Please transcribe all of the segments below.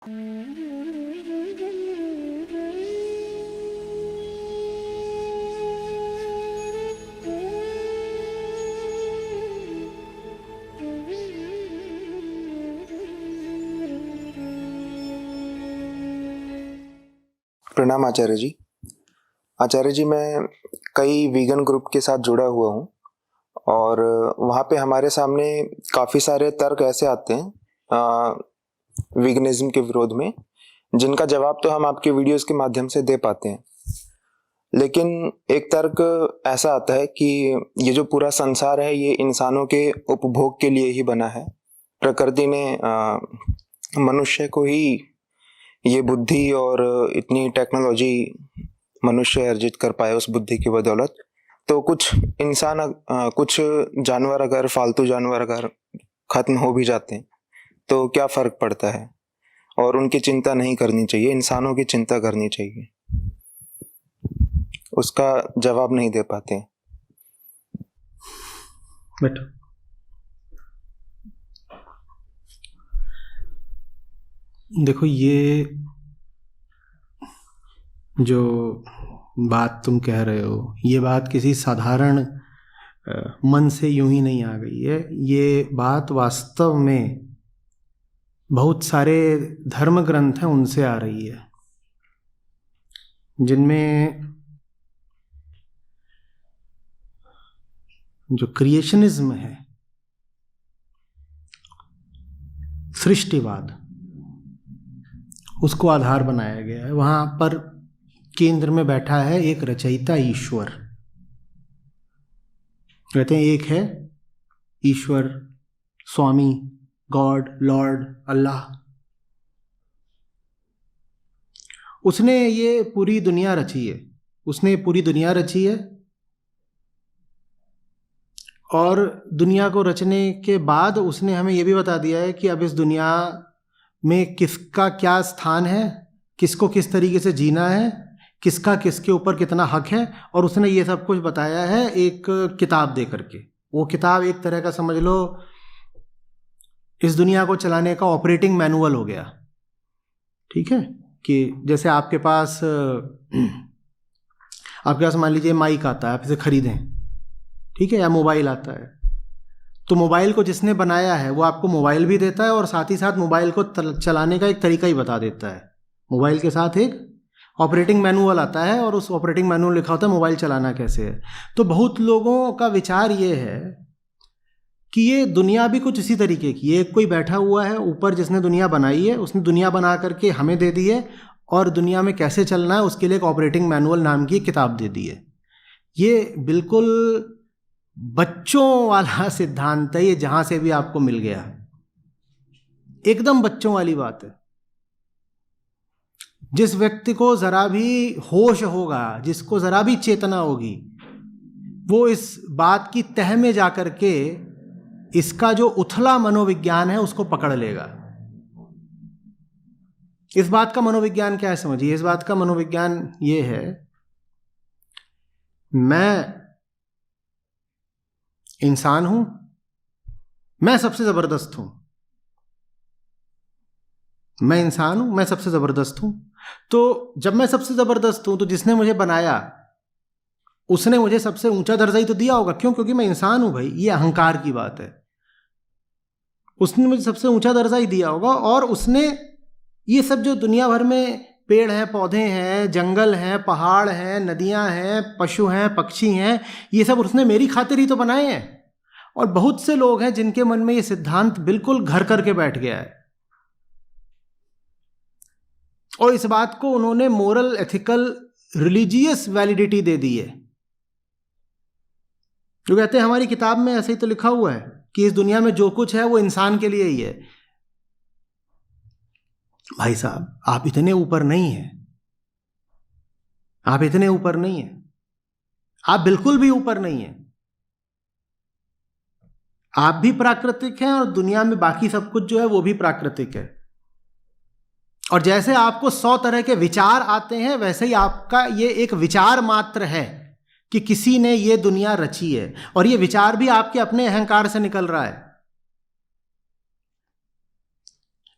प्रणाम आचार्य जी। आचार्य जी, मैं कई वीगन ग्रुप के साथ जुड़ा हुआ हूँ और वहाँ पे हमारे सामने काफ़ी सारे तर्क ऐसे आते हैं वीगनिज्म के विरोध में, जिनका जवाब तो हम आपके वीडियोस के माध्यम से दे पाते हैं। लेकिन एक तर्क ऐसा आता है कि ये जो पूरा संसार है ये इंसानों के उपभोग के लिए ही बना है। प्रकृति ने मनुष्य को ही ये बुद्धि और इतनी टेक्नोलॉजी मनुष्य अर्जित कर पाए उस बुद्धि की बदौलत। तो कुछ इंसान कुछ जानवर अगर फालतू जानवर अगर खत्म हो भी जाते हैं तो क्या फर्क पड़ता है, और उनकी चिंता नहीं करनी चाहिए, इंसानों की चिंता करनी चाहिए। उसका जवाब नहीं दे पाते। बैठो। देखो, ये जो बात तुम कह रहे हो, ये बात किसी साधारण मन से यूं ही नहीं आ गई है। ये बात वास्तव में बहुत सारे धर्म ग्रंथ हैं उनसे आ रही है, जिनमें जो क्रिएशनिज्म है, सृष्टिवाद, उसको आधार बनाया गया है। वहाँ पर केंद्र में बैठा है एक रचयिता ईश्वर। कहते हैं एक है ईश्वर, स्वामी, गॉड, लॉर्ड, अल्लाह। उसने ये पूरी दुनिया रची है, उसने पूरी दुनिया रची है, और दुनिया को रचने के बाद उसने हमें ये भी बता दिया है कि अब इस दुनिया में किसका क्या स्थान है, किसको किस तरीके से जीना है, किसका किसके ऊपर कितना हक है, और उसने ये सब कुछ बताया है एक किताब दे करके। वो किताब एक तरह का समझ लो इस दुनिया को चलाने का ऑपरेटिंग मैनुअल हो गया। ठीक है, कि जैसे आपके पास मान लीजिए माइक आता है, आप इसे खरीदें, ठीक है, या मोबाइल आता है, तो मोबाइल को जिसने बनाया है वो आपको मोबाइल भी देता है और साथ ही साथ मोबाइल को चलाने का एक तरीका ही बता देता है। मोबाइल के साथ एक ऑपरेटिंग मैनुअल आता है और उस ऑपरेटिंग मैनुअल लिखा होता है मोबाइल चलाना कैसे है। तो बहुत लोगों का विचार ये है कि ये दुनिया भी कुछ इसी तरीके की, ये कोई बैठा हुआ है ऊपर जिसने दुनिया बनाई है, उसने दुनिया बना करके हमें दे दी है और दुनिया में कैसे चलना है उसके लिए एक ऑपरेटिंग मैनुअल नाम की किताब दे दी है। ये बिल्कुल बच्चों वाला सिद्धांत है, ये जहां से भी आपको मिल गया, एकदम बच्चों वाली बात है। जिस व्यक्ति को जरा भी होश होगा, जिसको जरा भी चेतना होगी, वो इस बात की तह में जाकर के इसका जो उथला मनोविज्ञान है उसको पकड़ लेगा। इस बात का मनोविज्ञान क्या है समझिए। इस बात का मनोविज्ञान ये है, मैं इंसान हूं, मैं सबसे जबरदस्त हूं, मैं इंसान हूं, मैं सबसे जबरदस्त हूं। तो जब मैं सबसे जबरदस्त हूं तो जिसने मुझे बनाया उसने मुझे सबसे ऊंचा दर्जा ही तो दिया होगा। क्यों? क्योंकि मैं इंसान हूं भाई, ये अहंकार की बात है। उसने मुझे सबसे ऊंचा दर्जा ही दिया होगा, और उसने ये सब जो दुनिया भर में पेड़ हैं, पौधे हैं, जंगल हैं, पहाड़ हैं, नदियां हैं, पशु हैं, पक्षी हैं, ये सब उसने मेरी खातिर ही तो बनाए हैं। और बहुत से लोग हैं जिनके मन में ये सिद्धांत बिल्कुल घर करके बैठ गया है, और इस बात को उन्होंने मोरल, एथिकल, रिलीजियस वैलिडिटी दे दी है। जो कहते हैं हमारी किताब में ऐसे ही तो लिखा हुआ है कि इस दुनिया में जो कुछ है वो इंसान के लिए ही है। भाई साहब, आप इतने ऊपर नहीं हैं, आप इतने ऊपर नहीं हैं, आप बिल्कुल भी ऊपर नहीं हैं। आप भी प्राकृतिक हैं और दुनिया में बाकी सब कुछ जो है वो भी प्राकृतिक है। और जैसे आपको 100 तरह के विचार आते हैं, वैसे ही आपका ये एक विचार मात्र है कि किसी ने ये दुनिया रची है, और ये विचार भी आपके अपने अहंकार से निकल रहा है।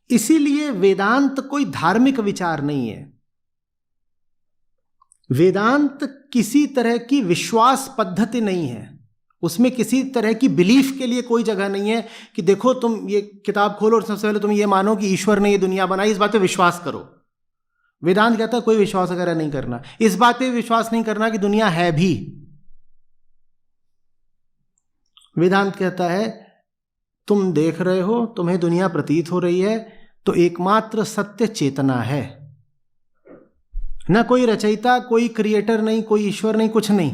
इसीलिए वेदांत कोई धार्मिक विचार नहीं है। वेदांत किसी तरह की विश्वास पद्धति नहीं है, उसमें किसी तरह की बिलीफ के लिए कोई जगह नहीं है कि देखो तुम ये किताब खोलो और सबसे पहले तुम ये मानो कि ईश्वर ने ये दुनिया बनाई, इस बात पे विश्वास करो। वेदांत कहता है कोई विश्वास वगैरह नहीं करना, इस बात पे विश्वास नहीं करना कि दुनिया है भी। वेदांत कहता है तुम देख रहे हो, तुम्हें दुनिया प्रतीत हो रही है, तो एकमात्र सत्य चेतना है, ना कोई रचयिता, कोई क्रिएटर नहीं, कोई ईश्वर नहीं, कुछ नहीं।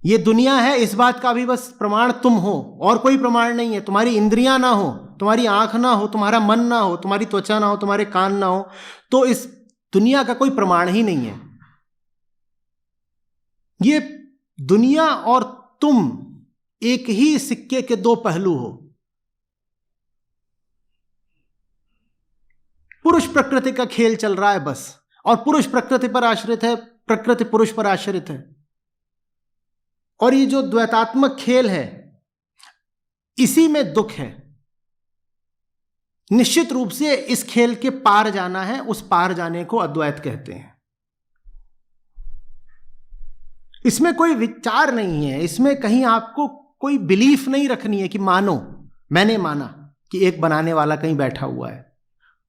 ये दुनिया है इस बात का भी बस प्रमाण तुम हो, और कोई प्रमाण नहीं है। तुम्हारी इंद्रियां ना हो, तुम्हारी आंख ना हो, तुम्हारा मन ना हो, तुम्हारी त्वचा ना हो, तुम्हारे कान ना हो, तो इस दुनिया का कोई प्रमाण ही नहीं है। ये दुनिया और तुम एक ही सिक्के के दो पहलू हो। पुरुष प्रकृति का खेल चल रहा है बस, और पुरुष प्रकृति पर आश्रित है, प्रकृति पुरुष पर आश्रित है। और ये जो द्वैतात्मक खेल है, इसी में दुख है। निश्चित रूप से इस खेल के पार जाना है, उस पार जाने को अद्वैत कहते हैं। इसमें कोई विचार नहीं है, इसमें कहीं आपको कोई बिलीफ नहीं रखनी है कि मानो, मैंने माना कि एक बनाने वाला कहीं बैठा हुआ है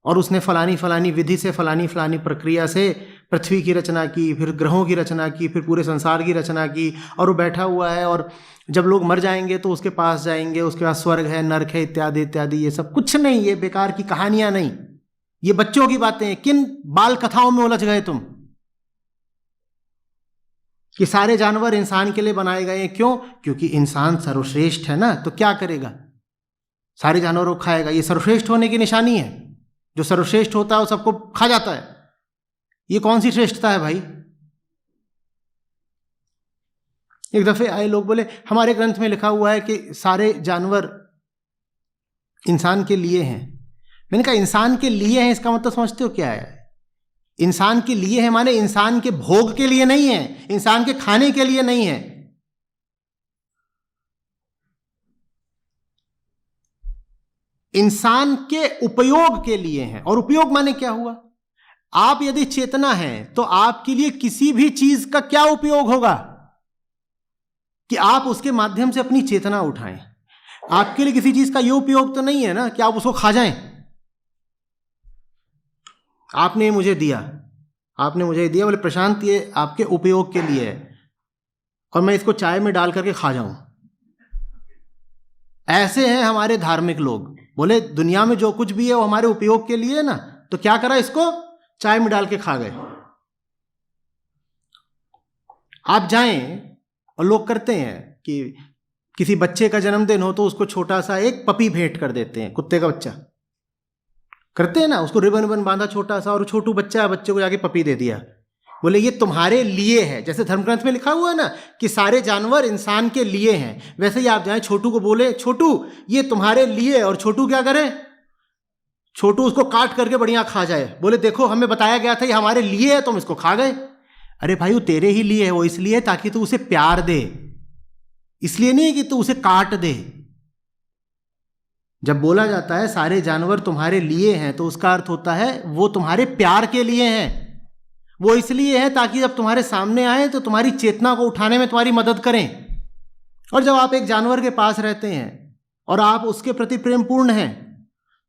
और उसने फलानी फलानी विधि से, फलानी फलानी प्रक्रिया से पृथ्वी की रचना की, फिर ग्रहों की रचना की, फिर पूरे संसार की रचना की, और वो बैठा हुआ है और जब लोग मर जाएंगे तो उसके पास जाएंगे, उसके पास स्वर्ग है, नरक है, इत्यादि इत्यादि। ये सब कुछ नहीं, ये बेकार की कहानियां नहीं, ये बच्चों की बातें हैं। किन बाल कथाओं में उलझ गए तुम कि सारे जानवर इंसान के लिए बनाए गए हैं? क्यों? क्योंकि इंसान सर्वश्रेष्ठ है ना, तो क्या करेगा? सारे जानवरों को खाएगा। ये सर्वश्रेष्ठ होने की निशानी है। जो सर्वश्रेष्ठ होता है वो सबको खा जाता है। ये कौन सी श्रेष्ठता है भाई? एक दफे आए लोग बोले हमारे ग्रंथ में लिखा हुआ है कि सारे जानवर इंसान के लिए हैं। मैंने कहा इंसान के लिए हैं, इसका मतलब समझते हो क्या है? इंसान के लिए है माने इंसान के भोग के लिए नहीं है, इंसान के खाने के लिए नहीं है। इंसान के उपयोग के लिए हैं। और उपयोग माने क्या हुआ? आप यदि चेतना है तो आपके लिए किसी भी चीज का क्या उपयोग होगा कि आप उसके माध्यम से अपनी चेतना उठाएं। आपके लिए किसी चीज का यह उपयोग तो नहीं है ना कि आप उसको खा जाएं। आपने मुझे दिया, आपने मुझे दिया, बोले प्रशांत ये आपके उपयोग के लिए है और मैं इसको चाय में डाल करके खा जाऊं। ऐसे हैं हमारे धार्मिक लोग। बोले दुनिया में जो कुछ भी है वो हमारे उपयोग के लिए है ना, तो क्या करा, इसको चाय में डाल के खा गए। आप जाएं और लोग करते हैं कि किसी बच्चे का जन्मदिन हो तो उसको छोटा सा एक पपी भेंट कर देते हैं, कुत्ते का बच्चा करते हैं ना, उसको रिबन रिबन बांधा छोटा सा, और छोटू बच्चा है, बच्चे को जाके पपी दे दिया। बोले ये तुम्हारे लिए है। जैसे धर्मग्रंथ में लिखा हुआ है ना कि सारे जानवर इंसान के लिए हैं, वैसे ही आप जाएं छोटू को बोले छोटू ये तुम्हारे लिए, और छोटू क्या करे, छोटू उसको काट करके बढ़िया खा जाए। बोले देखो हमें बताया गया था ये हमारे लिए है, तुम इसको खा गए। अरे भाई वो तेरे ही लिए है, वो इसलिए ताकि तू उसे प्यार दे, इसलिए नहीं कि तू उसे काट दे। जब बोला जाता है सारे जानवर तुम्हारे लिए हैं तो उसका अर्थ होता है वो तुम्हारे प्यार के लिए हैं। वो इसलिए है ताकि जब तुम्हारे सामने आए तो तुम्हारी चेतना को उठाने में तुम्हारी मदद करें। और जब आप एक जानवर के पास रहते हैं और आप उसके प्रति प्रेमपूर्ण हैं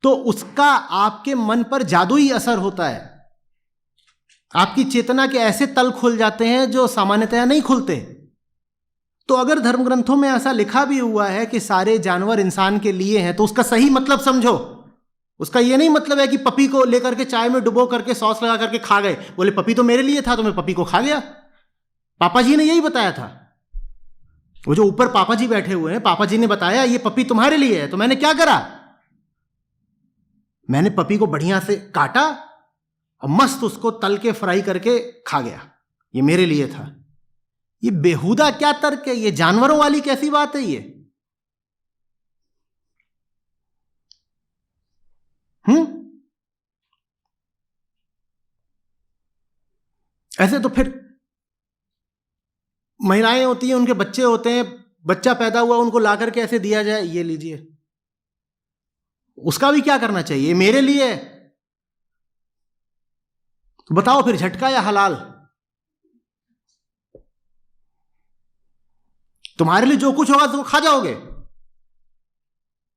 तो उसका आपके मन पर जादुई असर होता है। आपकी चेतना के ऐसे तल खुल जाते हैं जो सामान्यतया नहीं खुलते। तो अगर धर्मग्रंथों में ऐसा लिखा भी हुआ है कि सारे जानवर इंसान के लिए हैं तो उसका सही मतलब समझो। उसका यह नहीं मतलब है कि पपी को लेकर के चाय में डुबो करके सॉस लगा करके खा गए। बोले पपी तो मेरे लिए था तो मैं पपी को खा गया। पापा जी ने यही बताया था। वो जो ऊपर पापा जी बैठे हुए हैं, पापा जी ने बताया ये पपी तुम्हारे लिए है, तो मैंने क्या करा, मैंने पपी को बढ़िया से काटा और मस्त उसको तल के फ्राई करके खा गया। ये मेरे लिए था। ये बेहुदा क्या तर्क है? ये जानवरों वाली कैसी बात है ये? ऐसे तो फिर महिलाएं होती हैं, उनके बच्चे होते हैं, बच्चा पैदा हुआ उनको ला करके ऐसे दिया जाए, ये लीजिए, उसका भी क्या करना चाहिए? मेरे लिए है। तो बताओ फिर, झटका या हलाल? तुम्हारे लिए जो कुछ होगा तुम खा जाओगे।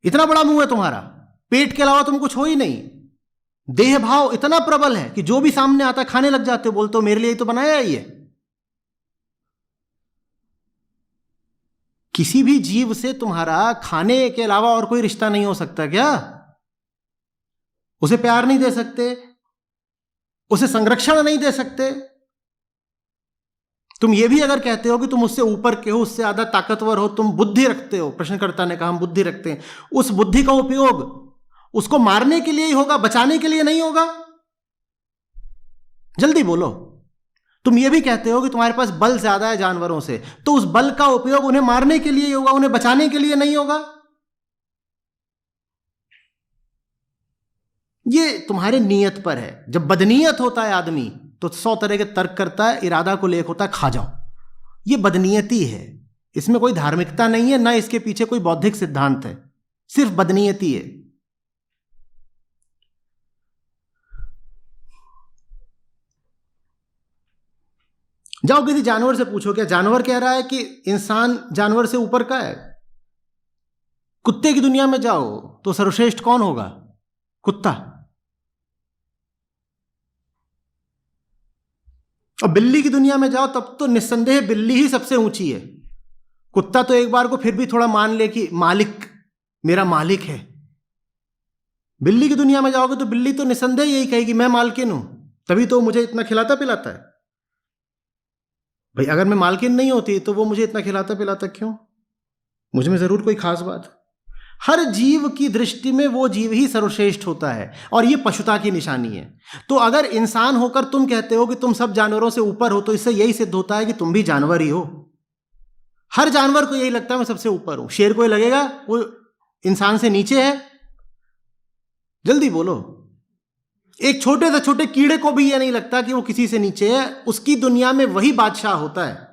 इतना बड़ा मुंह है तुम्हारा, पेट के अलावा तुम कुछ हो ही नहीं। देह भाव इतना प्रबल है कि जो भी सामने आता है खाने लग जाते हो, बोलते हो मेरे लिए ही तो बनाया ही है। किसी भी जीव से तुम्हारा खाने के अलावा और कोई रिश्ता नहीं हो सकता क्या? उसे प्यार नहीं दे सकते, उसे संरक्षण नहीं दे सकते। तुम ये भी अगर कहते हो कि तुम उससे ऊपर के हो, उससे ज्यादा ताकतवर हो, तुम बुद्धि रखते हो, प्रश्नकर्ता ने कहा हम बुद्धि रखते हैं, उस बुद्धि का उपयोग उसको मारने के लिए ही होगा, बचाने के लिए नहीं होगा। जल्दी बोलो। तुम ये भी कहते हो कि तुम्हारे पास बल ज्यादा है जानवरों से, तो उस बल का उपयोग उन्हें मारने के लिए ही होगा, उन्हें बचाने के लिए नहीं होगा। ये तुम्हारे नियत पर है। जब बदनीयत होता है आदमी तो 100 तरह के तर्क करता है, इरादा को लेकर होता है खा जाओ। ये बदनीयती है, इसमें कोई धार्मिकता नहीं है, ना इसके पीछे कोई बौद्धिक सिद्धांत है, सिर्फ बदनीयती है। जाओ किसी जानवर से पूछो, क्या जानवर कह रहा है कि इंसान जानवर से ऊपर का है? कुत्ते की दुनिया में जाओ तो सर्वश्रेष्ठ कौन होगा? कुत्ता। और बिल्ली की दुनिया में जाओ तब तो निस्संदेह बिल्ली ही सबसे ऊंची है। कुत्ता तो एक बार को फिर भी थोड़ा मान ले कि मालिक मेरा मालिक है। बिल्ली की दुनिया में जाओगे तो बिल्ली तो निस्संदेह यही कहेगी मैं मालकिन हूं, तभी तो मुझे इतना खिलाता पिलाता है। भाई अगर मैं मालकिन नहीं होती तो वो मुझे इतना खिलाता पिलाता क्यों? मुझ में जरूर कोई खास बात। हर जीव की दृष्टि में वो जीव ही सर्वश्रेष्ठ होता है, और ये पशुता की निशानी है। तो अगर इंसान होकर तुम कहते हो कि तुम सब जानवरों से ऊपर हो, तो इससे यही सिद्ध होता है कि तुम भी जानवर ही हो। हर जानवर को यही लगता है मैं सबसे ऊपर हूं। शेर को ये लगेगा वो इंसान से नीचे है। जल्दी बोलो। एक छोटे से छोटे कीड़े को भी यह नहीं लगता कि वो किसी से नीचे है, उसकी दुनिया में वही बादशाह होता है।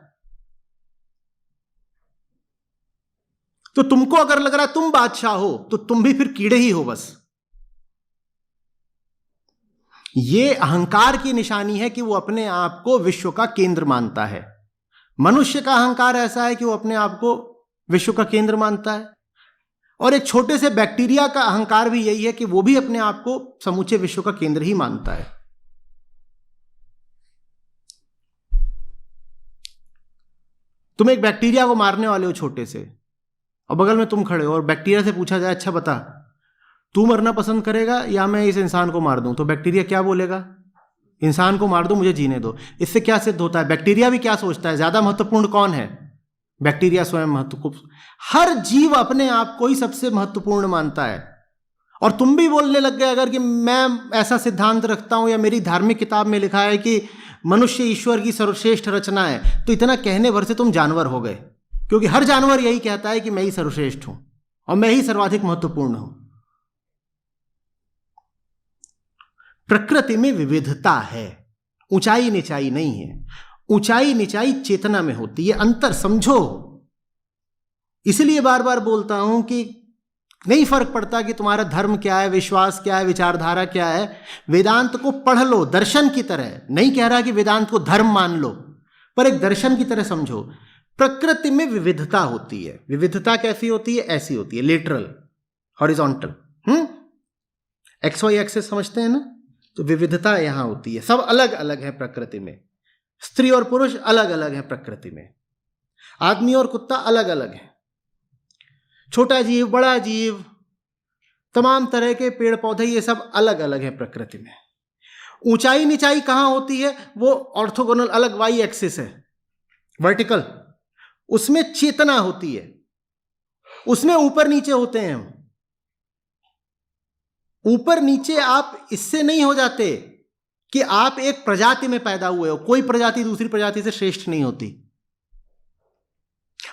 तो तुमको अगर लग रहा है तुम बादशाह हो तो तुम भी फिर कीड़े ही हो बस। ये अहंकार की निशानी है कि वो अपने आप को विश्व का केंद्र मानता है। मनुष्य का अहंकार ऐसा है कि वो अपने आप को विश्व का केंद्र मानता है, और एक छोटे से बैक्टीरिया का अहंकार भी यही है कि वो भी अपने आप को समूचे विश्व का केंद्र ही मानता है। तुम एक बैक्टीरिया को मारने वाले हो छोटे से, और बगल में तुम खड़े हो, और बैक्टीरिया से पूछा जाए अच्छा बता तू मरना पसंद करेगा या मैं इस इंसान को मार दूं, तो बैक्टीरिया क्या बोलेगा? इंसान को मार दो, मुझे जीने दो। इससे क्या सिद्ध होता है? बैक्टीरिया भी क्या सोचता है, ज्यादा महत्वपूर्ण कौन है? बैक्टीरिया स्वयं महत्वपूर्ण। हर जीव अपने आप को ही सबसे महत्वपूर्ण मानता है। और तुम भी बोलने लग गए अगर कि मैं ऐसा सिद्धांत रखता हूं या मेरी धार्मिक किताब में लिखा है कि मनुष्य ईश्वर की सर्वश्रेष्ठ रचना है, तो इतना कहने भर से तुम जानवर हो गए, क्योंकि हर जानवर यही कहता है कि मैं ही सर्वश्रेष्ठ हूं और मैं ही सर्वाधिक महत्वपूर्ण हूं। प्रकृति में विविधता है, ऊंचाई नीचाई नहीं है। ऊंचाई नीचाई चेतना में होती है, अंतर समझो। इसलिए बार बार बोलता हूं कि नहीं फर्क पड़ता कि तुम्हारा धर्म क्या है, विश्वास क्या है, विचारधारा क्या है। वेदांत को पढ़ लो दर्शन की तरह। नहीं कह रहा कि वेदांत को धर्म मान लो, पर एक दर्शन की तरह समझो। प्रकृति में विविधता होती है। विविधता कैसी होती है? ऐसी होती है, lateral, horizontal. X Y axis समझते हैं ना? तो विविधता यहां होती है। सब अलग अलग है प्रकृति में। स्त्री और पुरुष अलग अलग है प्रकृति में। आदमी और कुत्ता अलग अलग है। छोटा जीव, बड़ा जीव, तमाम तरह के पेड़ पौधे, ये सब अलग अलग है प्रकृति में। ऊंचाई नीचाई कहां होती है? वो ऑर्थोगोनल, अलग वाई एक्सिस है, वर्टिकल। उसमें चेतना होती है, उसमें ऊपर नीचे होते हैं हम। ऊपर नीचे आप इससे नहीं हो जाते कि आप एक प्रजाति में पैदा हुए हो। कोई प्रजाति दूसरी प्रजाति से श्रेष्ठ नहीं होती।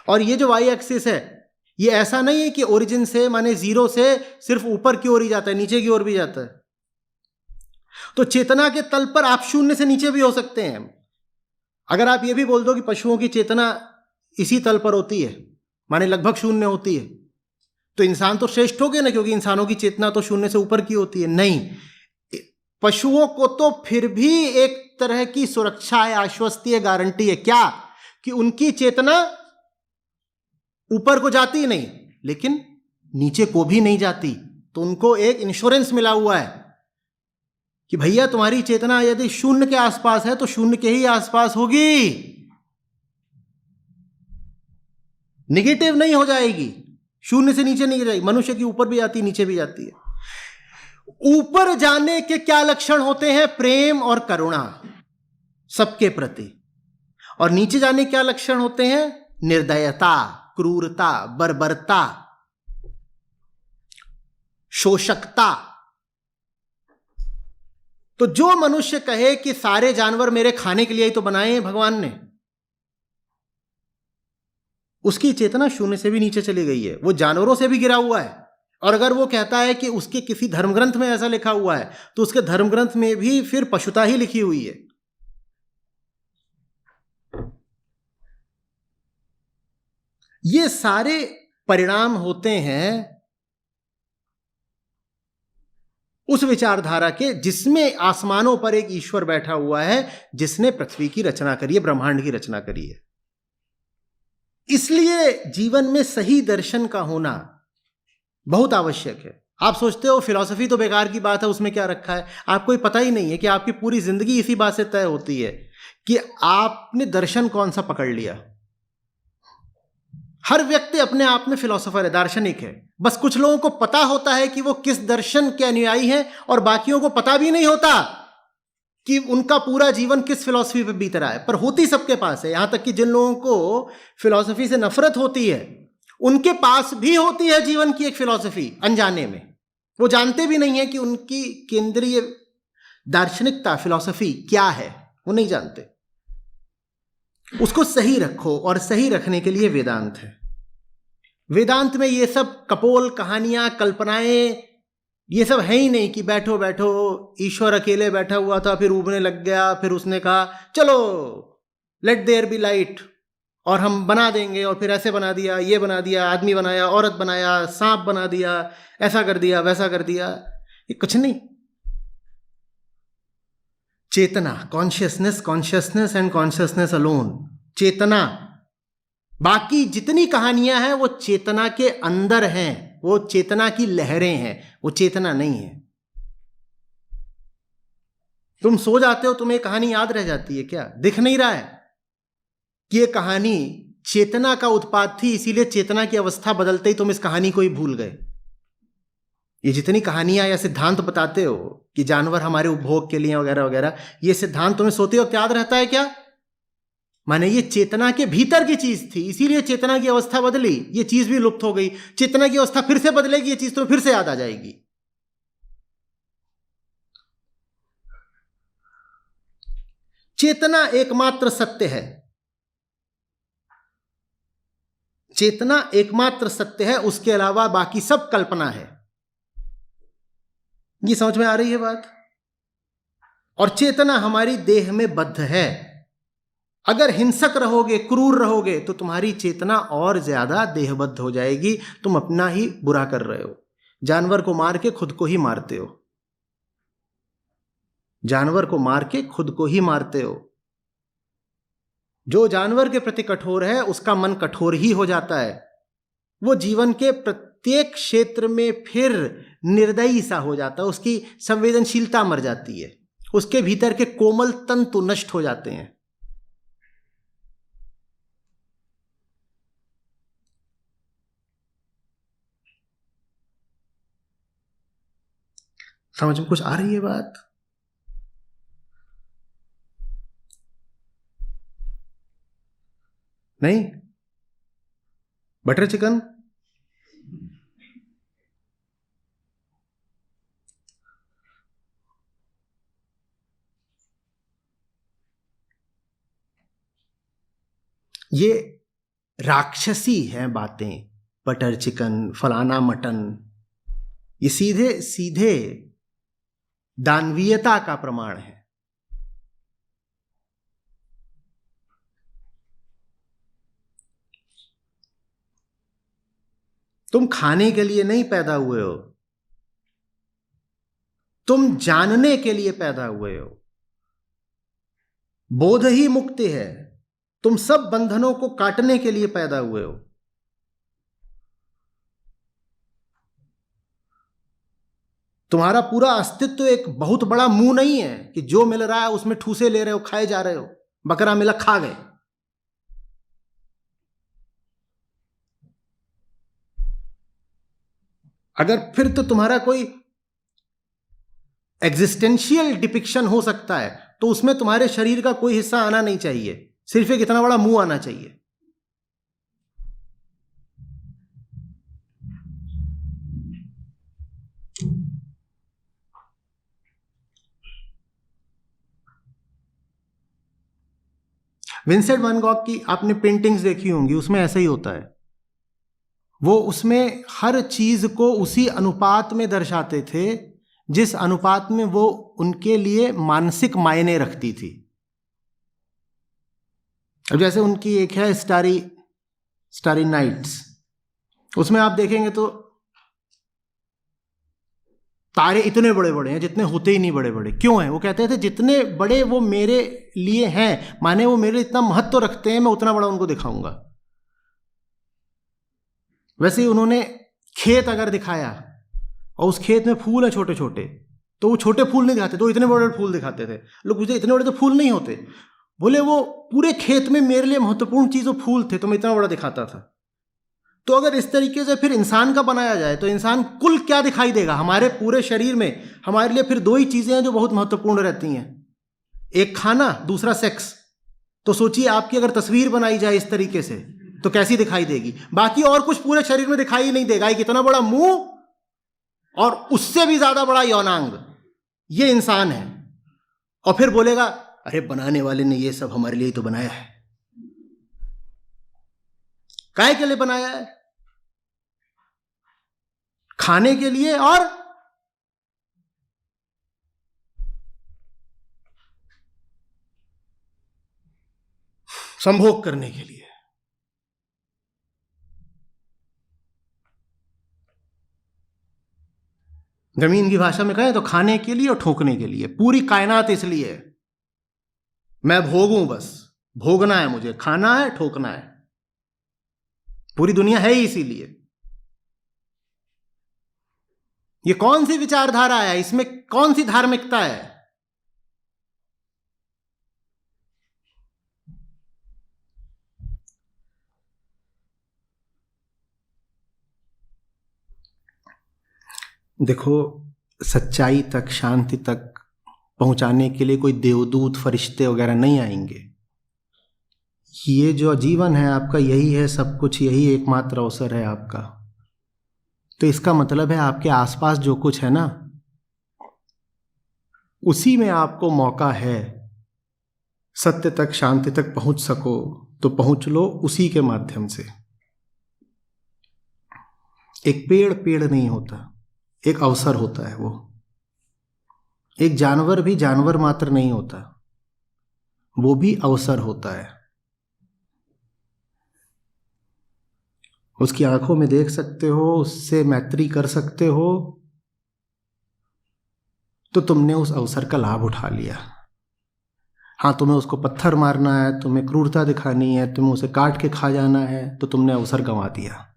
और ये जो वाई एक्सिस है, ये ऐसा नहीं है कि ओरिजिन से, माने जीरो से सिर्फ ऊपर की ओर ही जाता है, नीचे की ओर भी जाता है। तो चेतना के तल पर आप शून्य से नीचे भी हो सकते हैं। अगर आप ये भी बोल दो कि पशुओं की चेतना इसी तल पर होती है, माने लगभग शून्य होती है, तो इंसान तो श्रेष्ठ हो गए ना, क्योंकि इंसानों की चेतना तो शून्य से ऊपर की होती है। नहीं, पशुओं को तो फिर भी एक तरह की सुरक्षा है, आश्वस्ति है, गारंटी है। क्या? कि उनकी चेतना ऊपर को जाती नहीं, लेकिन नीचे को भी नहीं जाती। तो उनको एक इंश्योरेंस मिला हुआ है कि भैया तुम्हारी चेतना यदि शून्य के आसपास है तो शून्य के ही आसपास होगी, निगेटिव नहीं हो जाएगी, शून्य से नीचे नहीं जाएगी। मनुष्य की ऊपर भी जाती है, नीचे भी जाती है। ऊपर जाने के क्या लक्षण होते हैं? प्रेम और करुणा सबके प्रति। और नीचे जाने क्या लक्षण होते हैं? निर्दयता, क्रूरता, बर्बरता, शोषकता। तो जो मनुष्य कहे कि सारे जानवर मेरे खाने के लिए ही तो बनाए हैं भगवान ने, उसकी चेतना शून्य से भी नीचे चली गई है, वो जानवरों से भी गिरा हुआ है। और अगर वो कहता है कि उसके किसी धर्मग्रंथ में ऐसा लिखा हुआ है, तो उसके धर्मग्रंथ में भी फिर पशुता ही लिखी हुई है। ये सारे परिणाम होते हैं उस विचारधारा के जिसमें आसमानों पर एक ईश्वर बैठा हुआ है, जिसने पृथ्वी की रचना करी है, ब्रह्मांड की रचना करी है। इसलिए जीवन में सही दर्शन का होना बहुत आवश्यक है। आप सोचते हो फिलॉसफी तो बेकार की बात है, उसमें क्या रखा है। आपको ये पता ही नहीं है कि आपकी पूरी जिंदगी इसी बात से तय होती है कि आपने दर्शन कौन सा पकड़ लिया। हर व्यक्ति अपने आप में फिलोसोफर है, दार्शनिक है। बस कुछ लोगों को पता होता है कि वो किस दर्शन के अनुयायी हैं, और बाकियों को पता भी नहीं होता कि उनका पूरा जीवन किस फिलॉसफी पे बीत रहा है। पर होती सबके पास है। यहां तक कि जिन लोगों को फिलॉसफी से नफरत होती है, उनके पास भी होती है जीवन की एक फिलॉसफी, अनजाने में। वो जानते भी नहीं है कि उनकी केंद्रीय दार्शनिकता, फिलॉसफी क्या है, वो नहीं जानते। उसको सही रखो, और सही रखने के लिए वेदांत है। वेदांत में ये सब कपोल कहानियां, कल्पनाएं, ये सब है ही नहीं कि बैठो बैठो ईश्वर अकेले बैठा हुआ था, फिर उबने लग गया, फिर उसने कहा चलो लेट देयर बी लाइट, और हम बना देंगे, और फिर ऐसे बना दिया, ये बना दिया, आदमी बनाया, औरत बनाया, सांप बना दिया, ऐसा कर दिया, वैसा कर दिया। ये कुछ नहीं। चेतना, consciousness, consciousness and consciousness alone, चेतना। बाकी जितनी कहानियां हैं वो चेतना के अंदर हैं, वो चेतना की लहरें हैं, वो चेतना नहीं है। तुम सो जाते हो, तुम्हें कहानी याद रह जाती है क्या? दिख नहीं रहा है कि ये कहानी चेतना का उत्पाद थी, इसीलिए चेतना की अवस्था बदलते ही तुम इस कहानी को ही भूल गए। ये जितनी कहानियां या सिद्धांत बताते हो कि जानवर हमारे उपभोग के लिए वगैरह वगैरह, ये सिद्धांत तुम्हें सोते वक्त याद रहता है क्या? माने ये चेतना के भीतर की चीज थी, इसीलिए चेतना की अवस्था बदली, ये चीज भी लुप्त हो गई। चेतना की अवस्था फिर से बदलेगी, ये चीज तो फिर से याद आ जाएगी। चेतना एकमात्र सत्य है, चेतना एकमात्र सत्य है, उसके अलावा बाकी सब कल्पना है। ये समझ में आ रही है बात? और चेतना हमारी देह में बद्ध है। अगर हिंसक रहोगे, क्रूर रहोगे, तो तुम्हारी चेतना और ज्यादा देहबद्ध हो जाएगी। तुम अपना ही बुरा कर रहे हो। जानवर को मार के खुद को ही मारते हो, जानवर को मार के खुद को ही मारते हो। जो जानवर के प्रति कठोर है, उसका मन कठोर ही हो जाता है। वो जीवन के प्रत्येक क्षेत्र में फिर निर्दयी सा हो जाता है, उसकी संवेदनशीलता मर जाती है, उसके भीतर के कोमल तंतु नष्ट हो जाते हैं। समझ में कुछ आ रही है बात? नहीं? बटर चिकन ये राक्षसी हैं बातें। बटर चिकन, फलाना मटन, ये सीधे सीधे दानवीयता का प्रमाण है। तुम खाने के लिए नहीं पैदा हुए हो, तुम जानने के लिए पैदा हुए हो। बोध ही मुक्ति है, तुम सब बंधनों को काटने के लिए पैदा हुए हो। तुम्हारा पूरा अस्तित्व एक बहुत बड़ा मुंह नहीं है कि जो मिल रहा है उसमें ठूसे ले रहे हो, खाए जा रहे हो। बकरा मिला खा गए। अगर फिर तो तुम्हारा कोई एग्जिस्टेंशियल डिपिक्शन हो सकता है तो उसमें तुम्हारे शरीर का कोई हिस्सा आना नहीं चाहिए, सिर्फ एक इतना बड़ा मुंह आना चाहिए। विंसेंट वैन गॉग की आपने पेंटिंग्स देखी होंगी, उसमें ऐसा ही होता है। वो उसमें हर चीज को उसी अनुपात में दर्शाते थे जिस अनुपात में वो उनके लिए मानसिक मायने रखती थी। अब जैसे उनकी एक है स्टारी नाइट्स, उसमें आप देखेंगे तो तारे इतने बड़े बड़े हैं जितने होते ही नहीं बड़े बड़े। क्यों हैं? वो कहते थे जितने बड़े वो मेरे लिए हैं, माने वो मेरे इतना महत्व रखते हैं, मैं उतना बड़ा उनको दिखाऊंगा। वैसे ही उन्होंने खेत अगर दिखाया और उस खेत में फूल है छोटे छोटे, तो वो छोटे फूल नहीं दिखाते, तो इतने बड़े फूल दिखाते थे। लोग पूछते इतने बड़े तो फूल नहीं होते। बोले वो पूरे खेत में मेरे लिए महत्वपूर्ण चीज वो फूल थे, तो मैं इतना बड़ा दिखाता था। तो अगर इस तरीके से फिर इंसान का बनाया जाए तो इंसान कुल क्या दिखाई देगा? हमारे पूरे शरीर में हमारे लिए फिर दो ही चीजें हैं जो बहुत महत्वपूर्ण रहती हैं, एक खाना, दूसरा सेक्स। तो सोचिए आपकी अगर तस्वीर बनाई जाए इस तरीके से तो कैसी दिखाई देगी? बाकी और कुछ पूरे शरीर में दिखाई नहीं देगा, एक इतना बड़ा मुंह और उससे भी ज्यादा बड़ा यौनांग, ये इंसान है। और फिर बोलेगा अरे बनाने वाले ने ये सब हमारे लिए ही तो बनाया है। काहे के लिए बनाया है? खाने के लिए और संभोग करने के लिए। जमीन की भाषा में कहें तो खाने के लिए और ठोकने के लिए। पूरी कायनात इसलिए है मैं भोगूं, बस भोगना है मुझे, खाना है, ठोकना है। पूरी दुनिया है ही इसीलिए। ये कौन सी विचारधारा है? इसमें कौन सी धार्मिकता है? देखो, सच्चाई तक, शांति तक पहुंचाने के लिए कोई देवदूत, फरिश्ते वगैरह नहीं आएंगे। ये जो जीवन है आपका, यही है सब कुछ, यही एकमात्र अवसर है आपका। तो इसका मतलब है आपके आसपास जो कुछ है ना, उसी में आपको मौका है सत्य तक, शांति तक पहुंच सको तो पहुंच लो उसी के माध्यम से। एक पेड़ पेड़ नहीं होता, एक अवसर होता है। वो एक जानवर भी जानवर मात्र नहीं होता, वो भी अवसर होता है। उसकी आंखों में देख सकते हो, उससे मैत्री कर सकते हो, तो तुमने उस अवसर का लाभ उठा लिया। हाँ, तुम्हें उसको पत्थर मारना है, तुम्हें क्रूरता दिखानी है, तुम्हें उसे काट के खा जाना है, तो तुमने अवसर गंवा दिया।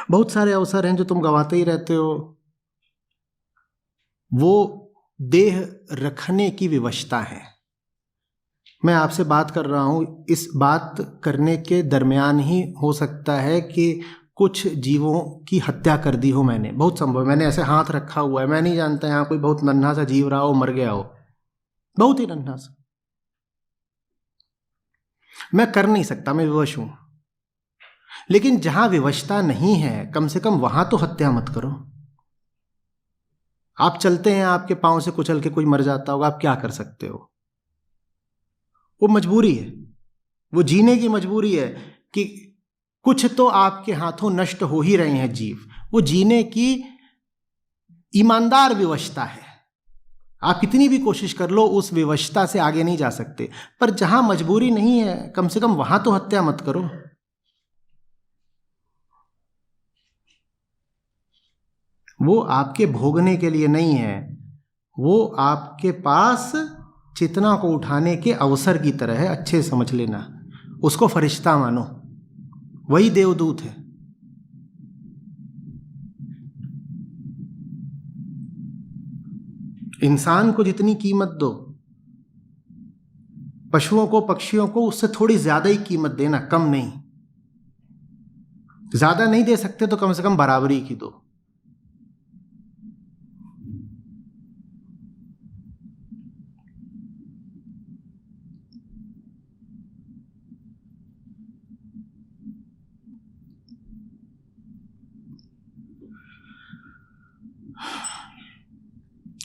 बहुत सारे अवसर हैं जो तुम गंवाते ही रहते हो। वो देह रखने की विवशता है। मैं आपसे बात कर रहा हूं, इस बात करने के दरमियान ही हो सकता है कि कुछ जीवों की हत्या कर दी हो मैंने। बहुत संभव है, मैंने ऐसे हाथ रखा हुआ है, मैं नहीं जानता यहाँ कोई बहुत नन्हा सा जीव रहा हो, मर गया हो, बहुत ही नन्हा सा। मैं कर नहीं सकता, मैं विवश हूं। लेकिन जहां विवशता नहीं है, कम से कम वहां तो हत्या मत करो। आप चलते हैं, आपके पांव से कुचल के कोई मर जाता होगा, आप क्या कर सकते हो? वो मजबूरी है, वो जीने की मजबूरी है कि कुछ तो आपके हाथों नष्ट हो ही रहे हैं जीव। वो जीने की ईमानदार विवशता है। आप कितनी भी कोशिश कर लो, उस विवशता से आगे नहीं जा सकते। पर जहां मजबूरी नहीं है, कम से कम वहां तो हत्या मत करो। वो आपके भोगने के लिए नहीं है, वो आपके पास चेतना को उठाने के अवसर की तरह है। अच्छे से समझ लेना, उसको फरिश्ता मानो, वही देवदूत है। इंसान को जितनी कीमत दो, पशुओं को, पक्षियों को उससे थोड़ी ज्यादा ही कीमत देना, कम नहीं। ज्यादा नहीं दे सकते तो कम से कम बराबरी की दो।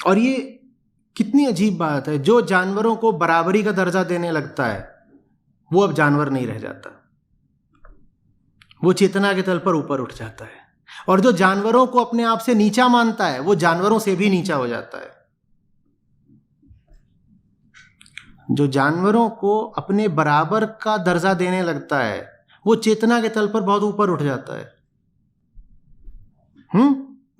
और ये कितनी अजीब बात है, जो जानवरों को बराबरी का दर्जा देने लगता है वो अब जानवर नहीं रह जाता, वो चेतना के तल पर ऊपर उठ जाता है। और जो जानवरों को अपने आप से नीचा मानता है वो जानवरों से भी नीचा हो जाता है। जो जानवरों को अपने बराबर का दर्जा देने लगता है वो चेतना के तल पर बहुत ऊपर उठ जाता है।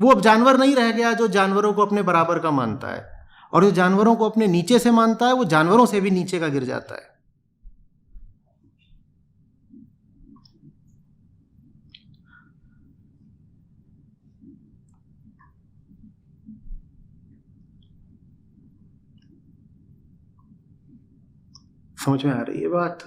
वो अब जानवर नहीं रह गया जो जानवरों को अपने बराबर का मानता है, और जो जानवरों को अपने नीचे से मानता है वो जानवरों से भी नीचे का गिर जाता है। समझ में आ रही है बात?